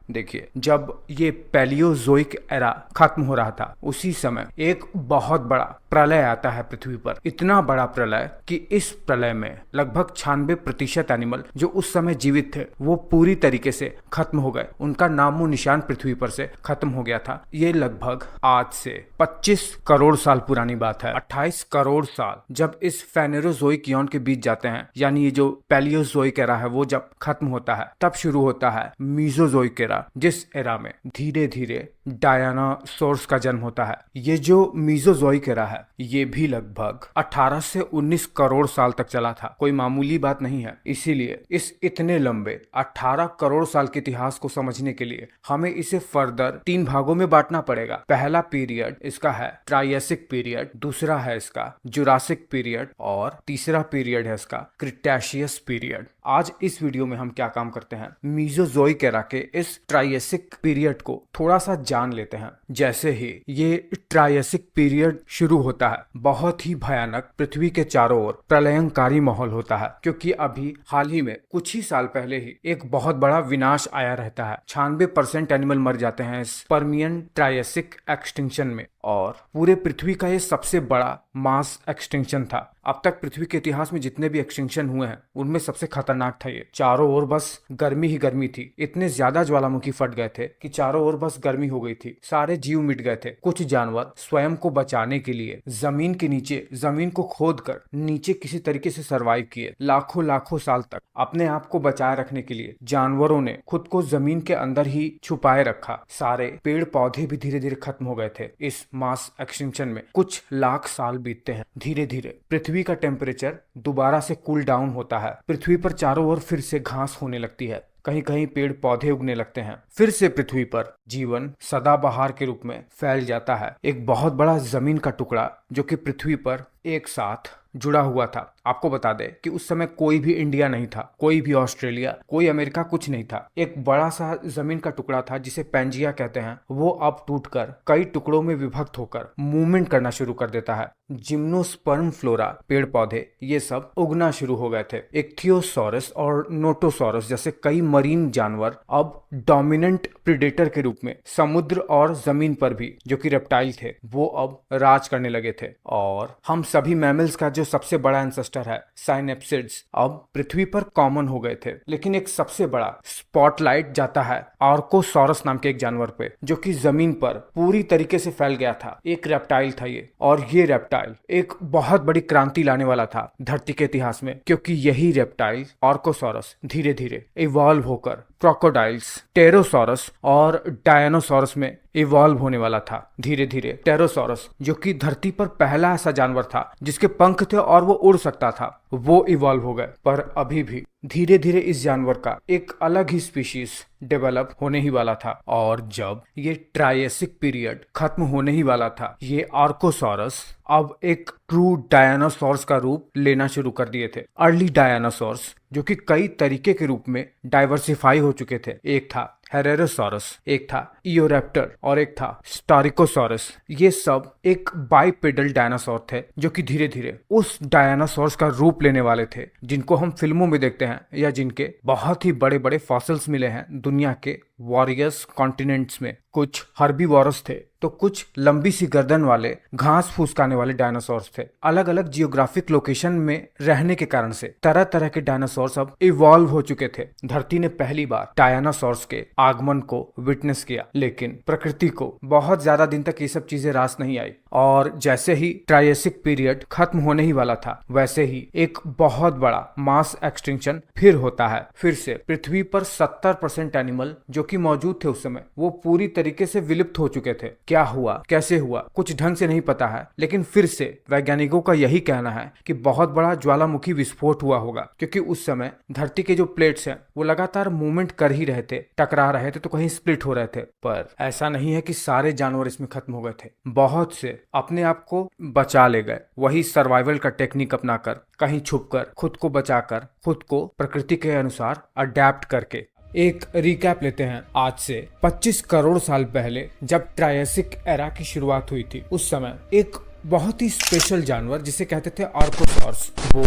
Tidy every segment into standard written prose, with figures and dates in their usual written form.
देखिए, जब ये पैलियोजोइक एरा खत्म हो रहा था उसी समय एक बहुत बड़ा प्रलय आता है पृथ्वी पर। इतना बड़ा प्रलय कि इस प्रलय में लगभग 96% एनिमल जो उस समय जीवित थे वो पूरी तरीके से खत्म हो गए। उनका नामो निशान पृथ्वी पर से खत्म हो गया था। ये लगभग आज से 25 करोड़ साल पुरानी बात है। 28 करोड़ साल जब इस फेनेरोजोइक यौन के बीच जाते हैं, यानी ये जो पैलियोजोइक एरा है वो जब खत्म होता है, तब शुरू होता है मीजोजोइक एरा, जिस एरा में धीरे धीरे डायनासोर्स का जन्म होता है। ये जो मीजोजोइक एरा है ये भी लगभग 18 से 19 करोड़ साल तक चला था। कोई मामूली बात नहीं है। इसीलिए इस इतने लंबे 18 करोड़ साल के इतिहास को समझने के लिए हमें इसे फर्दर 3 भागों में बांटना पड़ेगा। पहला पीरियड इसका है ट्रायसिक पीरियड, दूसरा है इसका जुरासिक पीरियड और तीसरा पीरियड है इसका क्रिटेशियस पीरियड। आज इस वीडियो में हम क्या काम करते हैं, मीजोजोइक एरा के इस ट्रायसिक पीरियड को थोड़ा सा जान लेते हैं। जैसे ही ये ट्रायसिक पीरियड शुरू होता है, बहुत ही भयानक पृथ्वी के चारों ओर प्रलयंकारी माहौल होता है, क्योंकि अभी हाल ही में कुछ ही साल पहले ही एक बहुत बड़ा विनाश आया रहता है। 96% एनिमल मर जाते हैं इस पर्मियन ट्रायसिक एक्सटिंक्शन में, और पूरे पृथ्वी का ये सबसे बड़ा मास एक्सटिंक्शन था। अब तक पृथ्वी के इतिहास में जितने भी एक्सटिंक्शन हुए हैं उनमें सबसे खतरनाक था ये। चारों ओर बस गर्मी ही गर्मी थी। इतने ज्यादा ज्वालामुखी फट गए थे कि चारों ओर बस गर्मी हो गई थी। सारे जीव मिट गए थे। कुछ जानवर स्वयं को बचाने के लिए जमीन के नीचे, जमीन को खोद कर नीचे किसी तरीके से सरवाइव किए। लाखों लाखों साल तक अपने आप को बचाए रखने के लिए जानवरों ने खुद को जमीन के अंदर ही छुपाए रखा। सारे पेड़ पौधे भी धीरे धीरे खत्म हो गए थे इस मास एक्सटिंक्शन में। कुछ लाख साल बीतते हैं। धीरे धीरे पृथ्वी का टेम्परेचर दोबारा से कूल डाउन होता है। पृथ्वी पर चारों ओर फिर से घास होने लगती है। कहीं कहीं पेड़ पौधे उगने लगते हैं। फिर से पृथ्वी पर जीवन सदाबहार के रूप में फैल जाता है। एक बहुत बड़ा जमीन का टुकड़ा जो कि पृथ्वी पर एक साथ जुड़ा हुआ था। आपको बता दें कि उस समय कोई भी इंडिया नहीं था, कोई भी ऑस्ट्रेलिया, कोई अमेरिका, कुछ नहीं था। एक बड़ा सा जमीन का टुकड़ा था जिसे पैंजिया कहते हैं। वो अब टूटकर कई टुकड़ों में विभक्त होकर मूवमेंट करना शुरू कर देता है। जिम्नोस्पर्म फ्लोरा, पेड़ पौधे, ये सब उगना शुरू हो गए थे। इक्थियोसॉरस और नोटोसॉरस जैसे कई मरीन जानवर अब डोमिनेंट प्रीडेटर के रूप में समुद्र और जमीन पर भी, जो कि रेप्टाइल थे, वो अब राज करने लगे थे। और हम सभी मैमल्स का जो सबसे बड़ा एंसेस्टर है साइनेप्सिड्स, अब पृथ्वी पर कॉमन हो गए थे। लेकिन एक सबसे बड़ा स्पॉटलाइट जाता है आर्कोसॉरस नाम के एक जानवर पे, जो कि जमीन पर पूरी तरीके से फैल गया था। एक रेप्टाइल था ये, और ये रेप्टाइल एक बहुत बड़ी क्रांति लाने वाला था धरती के इतिहास में, क्योंकि यही रेप्टाइल आर्कोसॉरस धीरे धीरे इवॉल्व होकर क्रोकोडाइल्स, टेरोसॉरस और डायनासोरस में इवॉल्व होने वाला था। धीरे धीरे टेरोसॉरस, जो कि धरती पर पहला ऐसा जानवर था जिसके पंख थे और वो उड़ सकता था, वो इवॉल्व हो गए। पर अभी भी धीरे धीरे इस जानवर का एक अलग ही स्पीशीज डेवलप होने ही वाला था। और जब ये ट्रायसिक पीरियड खत्म होने ही वाला था, ये आर्कोसॉरस अब एक ट्रू डायनासोर्स का रूप लेना शुरू कर दिए थे। अर्ली डायनासोर्स जो कि कई तरीके के रूप में डाइवर्सिफाई हो चुके थे। एक था हेरेरोसॉरस, एक था इयोरैप्टर और एक था स्टारिकोसॉरस। ये सब एक बाइपेडल डायनासोर थे जो कि धीरे धीरे उस डायनासोर्स का रूप लेने वाले थे जिनको हम फिल्मों में देखते हैं, या जिनके बहुत ही बड़े बड़े फॉसिल्स मिले हैं दुनिया के वॉरियस कॉन्टिनेंट्स में। कुछ हर्बीवोरस थे तो कुछ लंबी सी गर्दन वाले घास फूस खाने वाले डायनासोर्स थे। अलग अलग जियोग्राफिक लोकेशन में रहने के कारण से तरह तरह के डायनासोर्स अब इवॉल्व हो चुके थे। धरती ने पहली बार डायनासोर्स के आगमन को विटनेस किया, लेकिन प्रकृति को बहुत ज्यादा दिन तक ये सब चीजें रास नहीं आई। और जैसे ही ट्रायसिक पीरियड खत्म होने ही वाला था, वैसे ही एक बहुत बड़ा मास एक्सटिंक्शन फिर होता है। फिर से पृथ्वी पर 70% एनिमल जो कि मौजूद थे उस समय, वो पूरी तरीके से विलुप्त हो चुके थे। क्या हुआ, कैसे हुआ, कुछ ढंग से नहीं पता है, लेकिन फिर से वैज्ञानिकों का यही कहना है कि बहुत बड़ा ज्वालामुखी विस्फोट हुआ होगा, क्योंकि उस समय धरती के जो प्लेट्स हैं वो लगातार मूवमेंट कर ही रहे थे, टकरा रहे थे, तो कहीं स्प्लिट हो रहे थे। पर ऐसा नहीं है कि सारे जानवर इसमें खत्म हो गए थे। बहुत से अपने आप को बचा ले गए, वही सर्वाइवल का टेक्निक अपनाकर, कहीं छुपकर, खुद को बचाकर, खुद को प्रकृति के अनुसार अडेप्ट करके। एक रिकैप लेते हैं आज से 25 करोड़ साल पहले जब ट्रायसिक एरा की शुरुआत हुई थी। उस समय एक बहुत ही स्पेशल जानवर जिसे कहते थे आर्कोसॉर्स, वो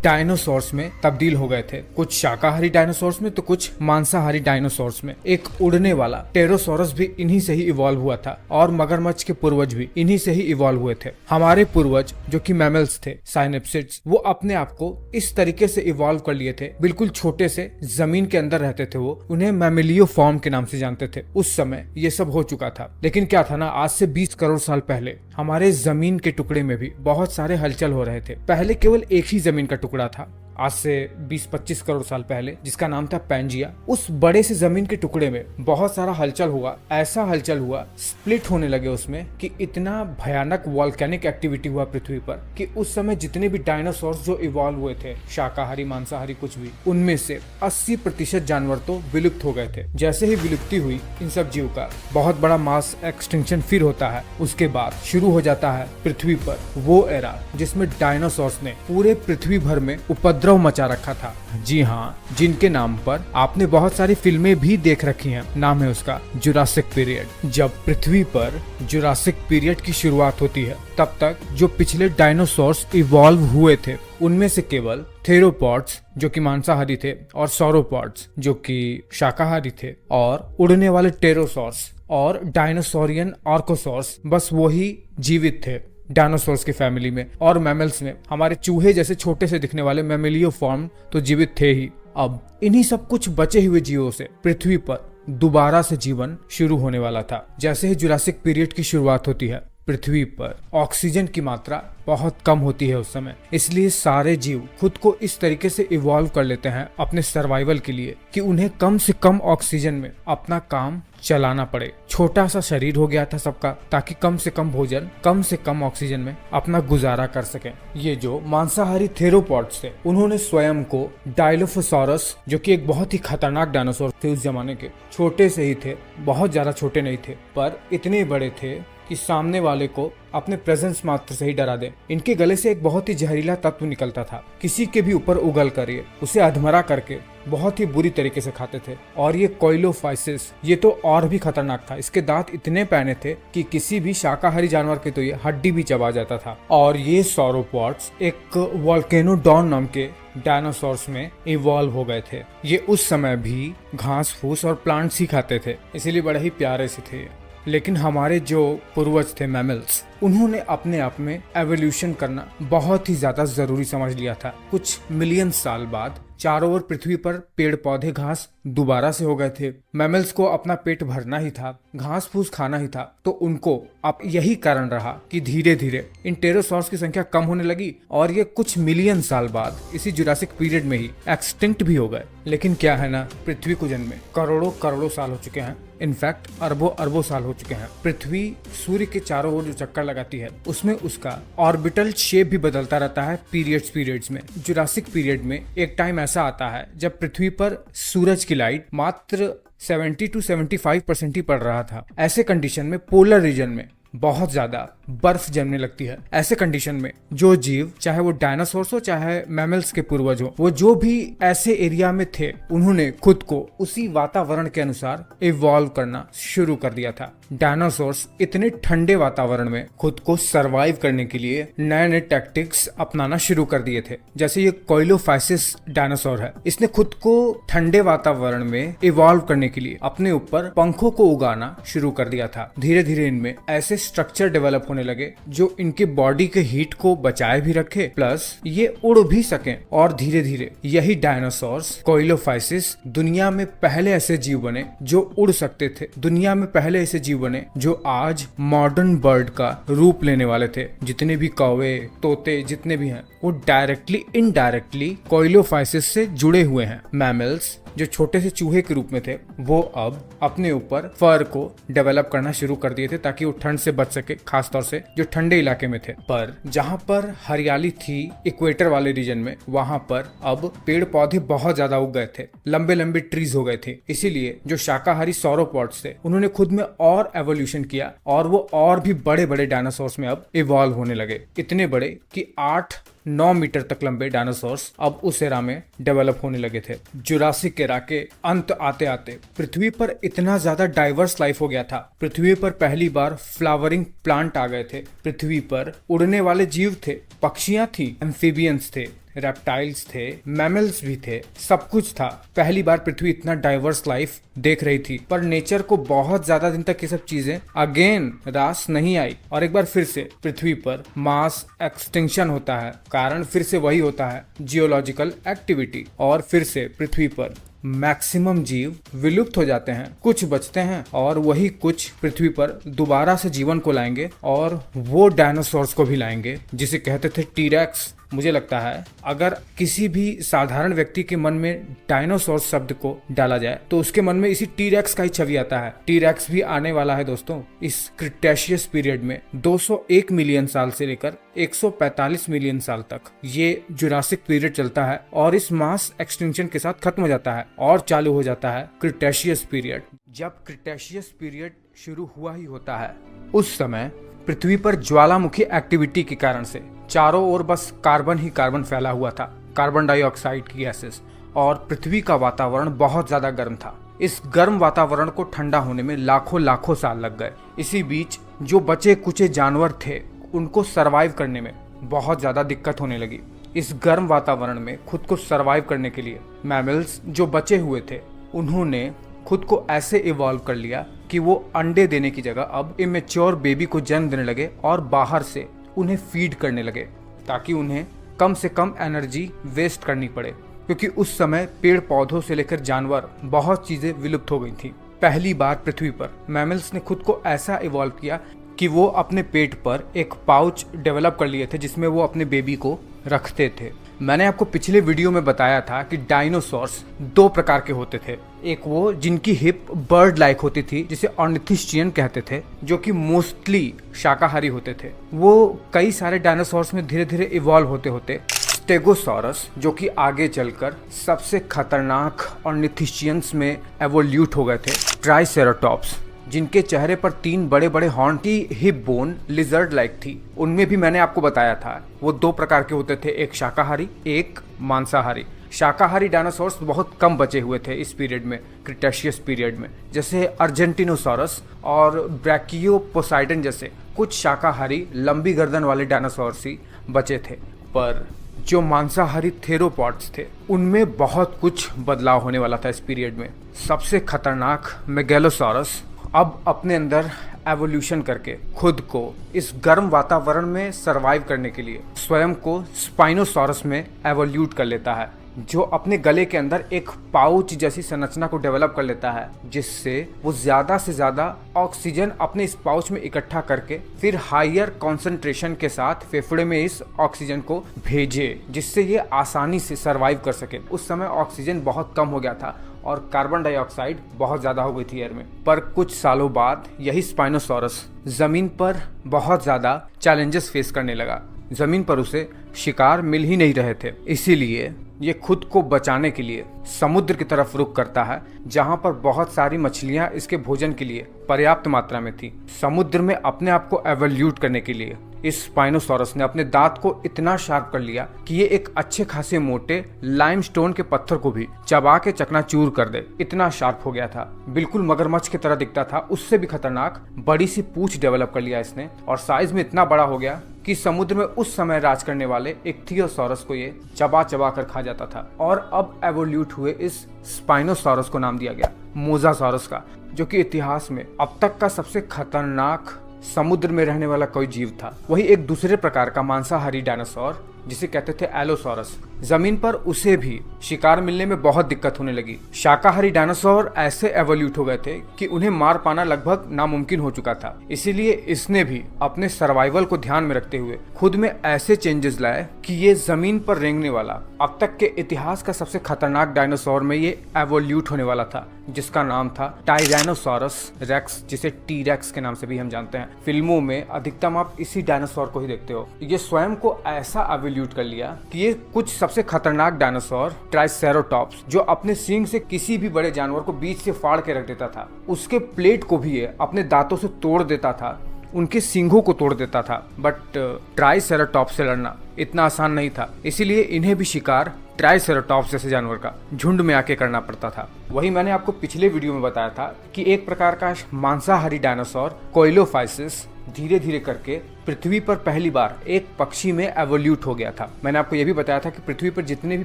डायनासोर्स में तब्दील हो गए थे। कुछ शाकाहारी डायनासोर्स में तो कुछ मांसाहारी डायनासोर्स में। एक उड़ने वाला टेरोसॉरस भी इन्हीं से ही इवॉल्व हुआ था और मगरमच्छ के पूर्वज भी इन्हीं से ही इवॉल्व हुए थे। हमारे पूर्वज जो कि मैमल्स थे, साइनेप्सिड्स, वो अपने आप को इस तरीके से इवॉल्व कर लिए थे। बिल्कुल छोटे से जमीन के अंदर रहते थे वो, उन्हें मैमिलियो फॉर्म के नाम से जानते थे। उस समय ये सब हो चुका था। लेकिन क्या था ना, आज से 20 करोड़ साल पहले हमारे जमीन के टुकड़े में भी बहुत सारे हलचल हो रहे थे। पहले केवल एक ही जमीन का टुकड़ा था, आज से 20-25 करोड़ साल पहले, जिसका नाम था पैंजिया। उस बड़े से जमीन के टुकड़े में बहुत सारा हलचल हुआ। ऐसा हलचल हुआ, स्प्लिट होने लगे उसमें, कि इतना भयानक वॉल्केनिक एक्टिविटी हुआ पृथ्वी पर कि उस समय जितने भी डायनासोर्स जो इवॉल्व हुए थे, शाकाहारी मांसाहारी कुछ भी, उनमें से 80% जानवर तो विलुप्त हो गए थे। जैसे ही विलुप्ति हुई इन सब जीव का, बहुत बड़ा मास एक्सटिंक्शन फिर होता है। उसके बाद शुरू हो जाता है पृथ्वी पर वो एरा जिसमें डायनासोर्स ने पूरे पृथ्वी भर में उपद्रव मचा रखा था। जी हाँ, जिनके नाम पर आपने बहुत सारी फिल्में भी देख रखी हैं। नाम है उसका जुरासिक पीरियड। जब पृथ्वी पर जुरासिक पीरियड की शुरुआत होती है, तब तक जो पिछले डायनासोर्स इवॉल्व हुए थे, उनमें से केवल थेरोपॉड्स जो कि मांसाहारी थे और सौरोपॉड्स जो कि शाकाहारी थे और उड़ने वाले टेरोसॉर्स और डायनासोरियन आर्कोसॉर्स, बस वही जीवित थे डायनासोर्स की फैमिली में। और मैमल्स में हमारे चूहे जैसे छोटे से दिखने वाले मैमिलियो फॉर्म तो जीवित थे ही। अब इन्हीं सब कुछ बचे हुए जीवों से पृथ्वी पर दोबारा से जीवन शुरू होने वाला था। जैसे ही जुरासिक पीरियड की शुरुआत होती है, पृथ्वी पर ऑक्सीजन की मात्रा बहुत कम होती है उस समय। इसलिए सारे जीव खुद को इस तरीके से इवॉल्व कर लेते हैं अपने सर्वाइवल के लिए कि उन्हें कम से कम ऑक्सीजन में अपना काम चलाना पड़े। छोटा सा शरीर हो गया था सबका, ताकि कम से कम भोजन, कम से कम ऑक्सीजन में अपना गुजारा कर सके। ये जो मांसाहारी थेरोपॉड्स थे, उन्होंने स्वयं को डायलोफोसॉरस, जो कि एक बहुत ही खतरनाक डायनासोर थे उस जमाने के, छोटे से ही थे, बहुत ज्यादा छोटे नहीं थे, पर इतने बड़े थे कि सामने वाले को अपने प्रेजेंस मात्र से ही डरा दे। इनके गले से एक बहुत ही जहरीला तत्व निकलता था, किसी के भी ऊपर उगल कर ये उसे अधमरा करके बहुत ही बुरी तरीके से खाते थे। और ये कोइलोफाइसिस, ये तो और भी खतरनाक था। इसके दांत इतने पैने थे कि किसी भी शाकाहारी जानवर के तो ये हड्डी भी चबा जाता था। और ये सौरोपॉड्स एक वोल्केनोडॉन नाम के डायनासोर्स में इवॉल्व हो गए थे। ये उस समय भी घास फूस और प्लांट्स ही खाते थे, इसीलिए बड़े ही प्यारे से थे। लेकिन हमारे जो पूर्वज थे मैमल्स, उन्होंने अपने आप में एवोल्यूशन करना बहुत ही ज्यादा जरूरी समझ लिया था। कुछ मिलियन साल बाद चारों ओर पृथ्वी पर पेड़ पौधे घास दोबारा से हो गए थे। मैमल्स को अपना पेट भरना ही था, घास फूस खाना ही था, तो उनको अब यही कारण रहा कि धीरे धीरे इन टेरोसॉर्स की संख्या कम होने लगी और ये कुछ मिलियन साल बाद इसी जुरासिक पीरियड में ही एक्सटिंक्ट भी हो गए। लेकिन क्या है ना, पृथ्वी को जन्मे करोड़ों करोड़ों साल हो चुके हैं, इनफैक्ट अरबों अरबों साल हो चुके हैं। पृथ्वी सूर्य के चारों ओर जो चक्कर लगाती है, उसमें उसका ऑर्बिटल शेप भी बदलता रहता है पीरियड्स में। जुरासिक पीरियड में एक टाइम ऐसा आता है जब पृथ्वी पर सूरज की लाइट मात्र 70 to 75% ही पड़ रहा था। ऐसे कंडीशन में पोलर रीजन में बहुत ज्यादा बर्फ जमने लगती है। ऐसे कंडीशन में जो जीव, चाहे वो डायनासोर्स हो चाहे मैमल्स के पूर्वज हो, वो जो भी ऐसे एरिया में थे, उन्होंने खुद को उसी वातावरण के अनुसार इवॉल्व करना शुरू कर दिया था। डायनासोर्स इतने ठंडे वातावरण में खुद को सरवाइव करने के लिए नए नए टैक्टिक्स अपनाना शुरू कर दिए थे। जैसे ये कोइलोफाइसिस डायनासोर है, इसने खुद को ठंडे वातावरण में इवॉल्व करने के लिए अपने ऊपर पंखों को उगाना शुरू कर दिया था। धीरे धीरे इनमें ऐसे स्ट्रक्चर डेवलप होने लगे जो इनके बॉडी के हीट को बचाए भी रखे, प्लस ये उड़ भी सकें। और धीरे धीरे यही डायनासोर्स कोइलोफाइसिस दुनिया में पहले ऐसे जीव बने जो उड़ सकते थे। दुनिया में पहले ऐसे जीव बने जो आज मॉडर्न बर्ड का रूप लेने वाले थे। जितने भी कौवे, तोते जितने भी हैं, वो डायरेक्टली इनडायरेक्टली कोइलोफाइसिस से जुड़े हुए हैं। मैमल्स जो छोटे से चूहे के रूप में थे, वो अब अपने ऊपर फर को डेवलप करना शुरू कर दिए थे ताकि वो ठंड से बच सके, खासतौर से जो ठंडे इलाके में थे। पर जहाँ पर हरियाली थी इक्वेटर वाले रीजन में, वहां पर अब पेड़ पौधे बहुत ज्यादा उग गए थे, लंबे लंबे ट्रीज हो गए थे। इसीलिए जो शाकाहारी सौरोपॉड्स थे, उन्होंने खुद में और एवोल्यूशन किया और वो और भी बड़े बड़े डायनासोर्स में अब इवॉल्व होने लगे। इतने बड़े कि 8 9 मीटर तक लंबे डायनासोर्स अब उस एरा में डेवलप होने लगे थे। जुरासिक एरा के अंत आते आते पृथ्वी पर इतना ज्यादा डाइवर्स लाइफ हो गया था। पृथ्वी पर पहली बार फ्लावरिंग प्लांट आ गए थे। पृथ्वी पर उड़ने वाले जीव थे, पक्षियां थी, एम्फीबियंस थे, रेप्टाइल्स थे, मैमल्स भी थे, सब कुछ था। पहली बार पृथ्वी इतना डाइवर्स लाइफ देख रही थी। पर नेचर को बहुत ज्यादा दिन तक ये सब चीजें अगेन रास नहीं आई और एक बार फिर से पृथ्वी पर मास एक्सटिंक्शन होता है। कारण फिर से वही होता है, जियोलॉजिकल एक्टिविटी, और फिर से पृथ्वी पर मैक्सिमम जीव विलुप्त हो जाते हैं। कुछ बचते हैं और वही कुछ पृथ्वी पर दोबारा से जीवन को लाएंगे और वो डायनासोर्स को भी लाएंगे जिसे कहते थे टीरेक्स। मुझे लगता है अगर किसी भी साधारण व्यक्ति के मन में डायनासोर शब्द को डाला जाए तो उसके मन में इसी टीरेक्स का ही छवि आता है। टीरेक्स भी आने वाला है दोस्तों। इस क्रिटेशियस पीरियड में 201 मिलियन साल से लेकर 145 मिलियन साल तक ये जुरासिक पीरियड चलता है और इस मास एक्सटिंक्शन के साथ खत्म हो जाता है और चालू हो जाता है क्रिटेशियस पीरियड। जब क्रिटेशियस पीरियड शुरू हुआ ही होता है उस समय पृथ्वी पर ज्वालामुखी एक्टिविटी के कारण से चारों ओर बस कार्बन ही कार्बन फैला हुआ था, कार्बन डाइऑक्साइड की गैसेस, और पृथ्वी का वातावरण बहुत ज्यादा गर्म था। इस गर्म वातावरण को ठंडा होने में लाखों साल लग गए। इसी बीच जो बचे कुचे जानवर थे उनको सरवाइव करने में बहुत ज्यादा दिक्कत होने लगी। इस गर्म वातावरण में खुद को सरवाइव करने के लिए मैमल्स जो बचे हुए थे उन्होंने खुद को ऐसे इवॉल्व कर लिया कि वो अंडे देने की जगह अब इमेच्योर बेबी को जन्म देने लगे और बाहर से उन्हें फीड करने लगे ताकि उन्हें कम से कम एनर्जी वेस्ट करनी पड़े, क्योंकि उस समय पेड़ पौधों से लेकर जानवर बहुत चीजें विलुप्त हो गई थी। पहली बार पृथ्वी पर मैमल्स ने खुद को ऐसा इवॉल्व किया कि वो अपने पेट पर एक पाउच डेवलप कर लिए थे जिसमें वो अपने बेबी को रखते थे। मैंने आपको पिछले वीडियो में बताया था कि डायनासोर्स 2 प्रकार के होते थे। एक वो जिनकी हिप बर्ड लाइक होती थी जिसे ऑर्निथिस्चियन कहते थे, जो कि मोस्टली शाकाहारी होते थे। वो कई सारे डायनासोर्स में धीरे धीरे इवॉल्व होते होते स्टेगोसॉरस, जो कि आगे चलकर सबसे खतरनाक ऑर्निथिस्चियंस में एवोल्यूट हो गए थे, ट्राइसेराटॉप्स, जिनके चेहरे पर 3 बड़े बड़े हॉर्न की हिप बोन लिजर्ड लाइक थी। उनमें भी मैंने आपको बताया था वो 2 प्रकार के होते थे, एक शाकाहारी एक मांसाहारी। शाकाहारी डायनासोर्स बहुत कम बचे हुए थे इस पीरियड में, क्रिटेशियस पीरियड में, जैसे अर्जेंटिनोसॉरस और ब्रैकियोपोसाइडन जैसे कुछ शाकाहारी लंबी गर्दन वाले डायनासोर्स ही बचे थे। पर जो मांसाहारी थेरोपॉड्स थे उनमें बहुत कुछ बदलाव होने वाला था इस पीरियड में। सबसे खतरनाक मेगैलोसॉरस अब अपने अंदर एवोल्यूशन करके खुद को इस गर्म वातावरण में सरवाइव करने के लिए स्वयं को स्पाइनोसॉरस में एवोल्यूट कर लेता है, जो अपने गले के अंदर एक पाउच जैसी संरचना को डेवलप कर लेता है, जिससे वो ज्यादा से ज्यादा ऑक्सीजन अपने इस पाउच में इकट्ठा करके फिर हायर कॉन्सेंट्रेशन के साथ फेफड़े में इस ऑक्सीजन को भेजे, जिससे ये आसानी से सरवाइव कर सके। उस समय ऑक्सीजन बहुत कम हो गया था और कार्बन डाइऑक्साइड बहुत ज्यादा हो गई थी एयर में। पर कुछ सालों बाद यही स्पाइनोसॉरस जमीन पर बहुत ज्यादा चैलेंजेस फेस करने लगा। जमीन पर उसे शिकार मिल ही नहीं रहे थे, इसीलिए ये खुद को बचाने के लिए समुद्र की तरफ रुख करता है, जहां पर बहुत सारी मछलियां इसके भोजन के लिए पर्याप्त मात्रा में थी। समुद्र में अपने आप को एवोल्यूट करने के लिए इस स्पाइनोसॉरस ने अपने दांत को इतना शार्प कर लिया कि ये एक अच्छे खासे मोटे लाइमस्टोन के पत्थर को भी चबा के चकनाचूर कर दे, इतना शार्प हो गया था। बिल्कुल मगरमच्छ की तरह दिखता था, उससे भी खतरनाक बड़ी सी पूंछ डेवलप कर लिया इसने, और साइज में इतना बड़ा हो गया कि समुद्र में उस समय राज करने वाले इक्थियोसॉरस को ये चबा चबा कर खा जाता था। और अब एवोल्यूट हुए इस स्पाइनोसॉरस को नाम दिया गया मोजासॉरस का, जो कि इतिहास में अब तक का सबसे खतरनाक समुद्र में रहने वाला कोई जीव था। वही एक दूसरे प्रकार का मांसाहारी डायनासोर जिसे कहते थे एलोसॉरस, जमीन पर उसे भी शिकार मिलने में बहुत दिक्कत होने लगी। शाकाहारी डायनासोर ऐसे एवोल्यूट हो गए थे कि उन्हें मार पाना लगभग नामुमकिन हो चुका था। इसीलिए इसने भी अपने सर्वाइवल को ध्यान में रखते हुए खुद में ऐसे चेंजेस लाए कि ये जमीन पर रेंगने वाला अब तक के इतिहास का सबसे खतरनाक डायनासोर में ये एवोल्यूट होने वाला था, जिसका नाम था टायरेनोसॉरस रेक्स, जिसे टी रेक्स के नाम से भी हम जानते हैं। फिल्मों में अधिकतम आप इसी डायनासोर को ही देखते हो। ये स्वयं को ऐसा एवोल्यूट कर लिया कि ये कुछ सबसे खतरनाक डायनासोर ट्राइसेराटॉप्स, जो अपने सींग से किसी भी बड़े जानवर को बीच से फाड़ के रख देता था, उसके प्लेट को भी ये अपने दांतों से तोड़ देता था उनके सींगों को तोड़ देता था। बट ट्राइसेराटॉप्स से लड़ना इतना आसान नहीं था, इसीलिए इन्हें भी शिकार ट्राइसेराटॉप्स जैसे जानवर का झुंड में आके करना पड़ता था। वही मैंने आपको पिछले वीडियो में बताया था कि एक प्रकार का मांसाहारी डायनासोर कोइलोफाइसिस धीरे धीरे करके पृथ्वी पर पहली बार एक पक्षी में एवोल्यूट हो गया था। मैंने आपको यह भी बताया था कि पृथ्वी पर जितने भी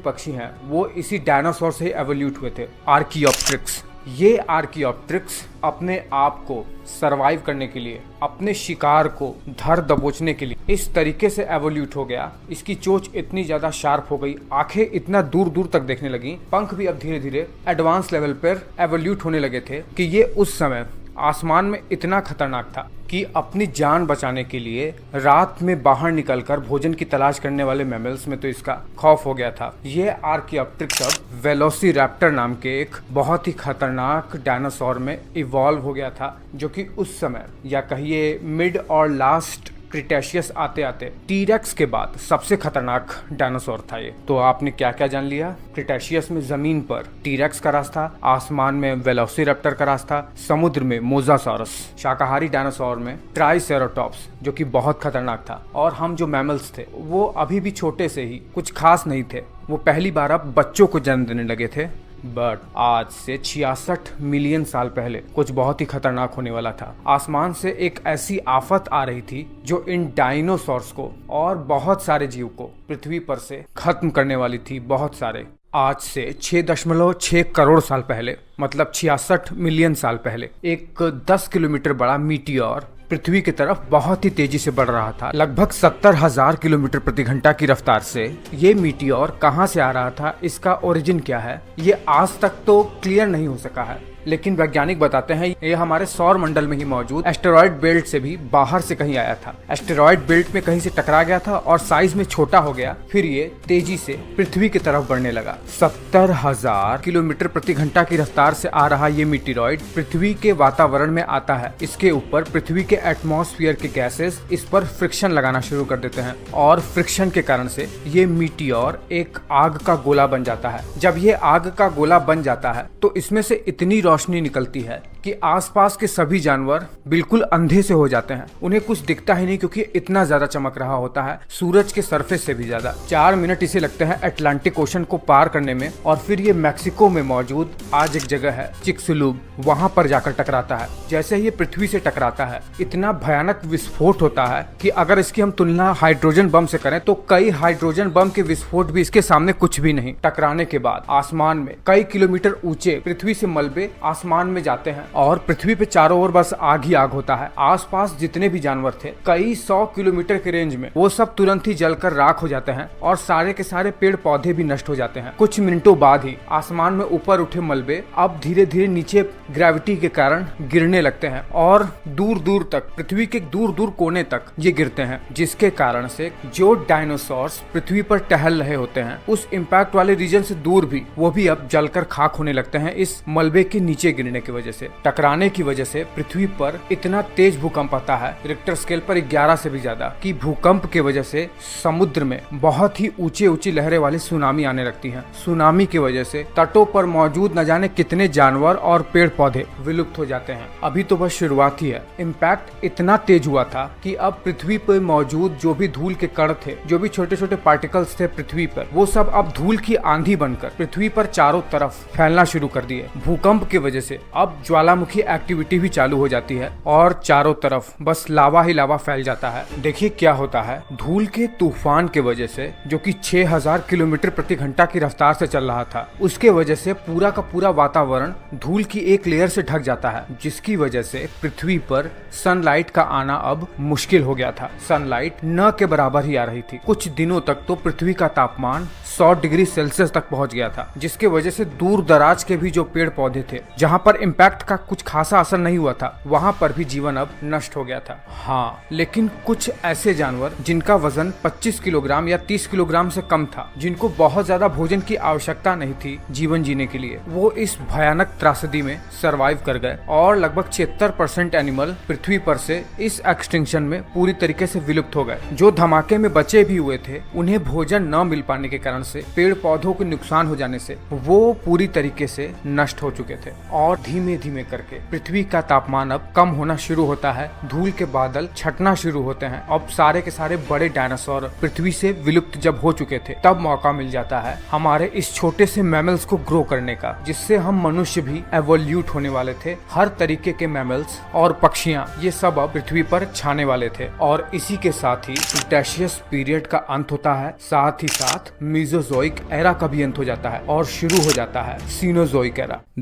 पक्षी हैं वो इसी डायनासोर से एवोल्यूट हुए थे, आर्कियोप्टेरिक्स। ये आर्कियोप्टेरिक्स अपने आप को सरवाइव करने के लिए, अपने शिकार को धर दबोचने के लिए इस तरीके से एवोल्यूट हो गया। इसकी चोंच इतनी ज्यादा शार्प हो गई, आंखें इतना दूर दूर तक देखने लगी, पंख भी अब धीरे धीरे एडवांस लेवल पर एवोल्यूट होने लगे थे कि ये उस समय आसमान में इतना खतरनाक था कि अपनी जान बचाने के लिए रात में बाहर निकलकर भोजन की तलाश करने वाले मैमल्स में तो इसका खौफ हो गया था। ये आर्कियोप्टेरिक्स अब वेलोसिरैप्टर नाम के एक बहुत ही खतरनाक डायनासोर में इवॉल्व हो गया था, जो कि उस समय या कहिए मिड और लास्ट क्रिटेशियस आते आते टीरेक्स के बाद सबसे खतरनाक डायनासोर था ये। तो आपने क्या क्या जान लिया? क्रिटेशियस में जमीन पर टीरेक्स का रास्ता, आसमान में वेलोसिरैप्टर का रास्ता, समुद्र में मोजासॉरस, शाकाहारी डायनासोर में ट्राइसेराटॉप्स जो कि बहुत खतरनाक था, और हम जो मैमल्स थे वो अभी भी छोटे से ही कुछ खास नहीं थे, वो पहली बार अब बच्चों को जन्म देने लगे थे। बट आज से 66 मिलियन साल पहले कुछ बहुत ही खतरनाक होने वाला था। आसमान से एक ऐसी आफत आ रही थी जो इन डायनासोर्स को और बहुत सारे जीव को पृथ्वी पर से खत्म करने वाली थी। बहुत सारे। आज से 6.6 करोड़ साल पहले, मतलब 66 मिलियन साल पहले, एक 10 किलोमीटर बड़ा मीटियोर पृथ्वी की तरफ बहुत ही तेजी से बढ़ रहा था, लगभग 70,000 किलोमीटर प्रति घंटा की रफ्तार से। ये मीटियोर कहां से आ रहा था, इसका ओरिजिन क्या है, ये आज तक तो क्लियर नहीं हो सका है, लेकिन वैज्ञानिक बताते हैं ये हमारे सौर मंडल में ही मौजूद एस्टेरॉयड बेल्ट से भी बाहर से कहीं आया था। एस्टेरॉयड बेल्ट में कहीं से टकरा गया था और साइज में छोटा हो गया, फिर ये तेजी से पृथ्वी की तरफ बढ़ने लगा। 70,000 किलोमीटर प्रति घंटा की रफ्तार से आ रहा ये मीटिरॉयड पृथ्वी के वातावरण में आता है। इसके ऊपर पृथ्वी के एटमॉस्फेयर के गैसेस इस पर फ्रिक्शन लगाना शुरू कर देते हैं, और फ्रिक्शन के कारण से ये मीटियोर एक आग का गोला बन जाता है। जब ये आग का गोला बन जाता है तो इसमें से इतनी रोशनी निकलती है कि आसपास के सभी जानवर बिल्कुल अंधे से हो जाते हैं, उन्हें कुछ दिखता ही नहीं, क्योंकि इतना ज्यादा चमक रहा होता है, सूरज के सरफेस से भी ज्यादा। 4 मिनट इसे लगते हैं अटलांटिक ओशन को पार करने में, और फिर ये मैक्सिको में मौजूद आज एक जगह है चिक्सुलूब, वहां पर जाकर टकराता है। जैसे ये पृथ्वी से टकराता है, इतना भयानक विस्फोट होता है कि अगर इसकी हम तुलना हाइड्रोजन बम से करें तो कई हाइड्रोजन बम के विस्फोट भी इसके सामने कुछ भी नहीं। टकराने के बाद आसमान में कई किलोमीटर ऊंचे पृथ्वी से मलबे आसमान में जाते हैं, और पृथ्वी पे चारों ओर बस आग ही आग होता है। आसपास जितने भी जानवर थे कई 100 किलोमीटर के रेंज में, वो सब तुरंत ही जलकर राख हो जाते हैं, और सारे के सारे पेड़ पौधे भी नष्ट हो जाते हैं। कुछ मिनटों बाद ही आसमान में ऊपर उठे मलबे अब धीरे धीरे नीचे ग्रेविटी के कारण गिरने लगते हैं, और दूर दूर तक, पृथ्वी के दूर दूर कोने तक ये गिरते हैं, जिसके कारण से जो डायनासोर्स पृथ्वी पर टहल रहे होते हैं उस इम्पैक्ट वाले रीजन से दूर भी, वो भी अब जलकर खाक होने लगते हैं इस मलबे के नीचे गिरने की वजह से। टकराने की वजह से पृथ्वी पर इतना तेज भूकंप आता है, रिक्टर स्केल पर 11 से भी ज्यादा, कि भूकंप की वजह से समुद्र में बहुत ही ऊंचे ऊंची लहरें वाली सुनामी आने लगती हैं। सुनामी की वजह से तटों पर मौजूद न जाने कितने जानवर और पेड़ पौधे विलुप्त हो जाते हैं। अभी तो बस शुरुआत ही है। इम्पैक्ट इतना तेज हुआ था कि अब पृथ्वी पर मौजूद जो भी धूल के कण थे, जो भी छोटे छोटे पार्टिकल्स थे पृथ्वी पर, वो सब अब धूल की आंधी बनकर पृथ्वी पर चारों तरफ फैलना शुरू कर दिए। भूकंप की वजह से अब ज्वालामुखी एक्टिविटी भी चालू हो जाती है, और चारों तरफ बस लावा ही लावा फैल जाता है। देखिए क्या होता है, धूल के तूफान के वजह से, जो कि 6000 किलोमीटर प्रति घंटा की रफ्तार से चल रहा था, उसके वजह से पूरा का पूरा वातावरण धूल की एक लेयर से ढक जाता है, जिसकी वजह से पृथ्वी पर सनलाइट का आना अब मुश्किल हो गया था। सनलाइट न के बराबर ही आ रही थी। कुछ दिनों तक तो पृथ्वी का तापमान 100 डिग्री सेल्सियस तक पहुंच गया था, जिसके वजह से दूर दराज के भी जो पेड़ पौधे थे, जहां पर इम्पैक्ट का कुछ खासा असर नहीं हुआ था, वहां पर भी जीवन अब नष्ट हो गया था। हाँ, लेकिन कुछ ऐसे जानवर जिनका वजन 25 किलोग्राम या 30 किलोग्राम से कम था, जिनको बहुत ज्यादा भोजन की आवश्यकता नहीं थी जीवन जीने के लिए, वो इस भयानक त्रासदी में सरवाइव कर गए, और लगभग 76% एनिमल पृथ्वी पर से इस एक्सटिंक्शन में पूरी तरीके से विलुप्त हो गए। जो धमाके में बचे भी हुए थे, उन्हें भोजन न मिल पाने के कारण से, पेड़ पौधों को नुकसान हो जाने से वो पूरी तरीके से नष्ट हो चुके थे, और धीमे धीमे करके पृथ्वी का तापमान अब कम होना शुरू होता है, धूल के बादल छटना शुरू होते हैं। अब सारे के सारे बड़े डायनासोर पृथ्वी से विलुप्त जब हो चुके थे, तब मौका मिल जाता है हमारे इस छोटे से मैमल्स को ग्रो करने का, जिससे हम मनुष्य भी एवोल्यूट होने वाले थे। हर तरीके के मैमल्स और पक्षियां ये सब अब पृथ्वी पर छाने वाले थे, और इसी के साथ ही क्रिटेशियस पीरियड का अंत होता है। साथ ही साथ मीजोजोइक एरा का भी अंत हो जाता है और शुरू हो जाता है सीनोजोइक एरा।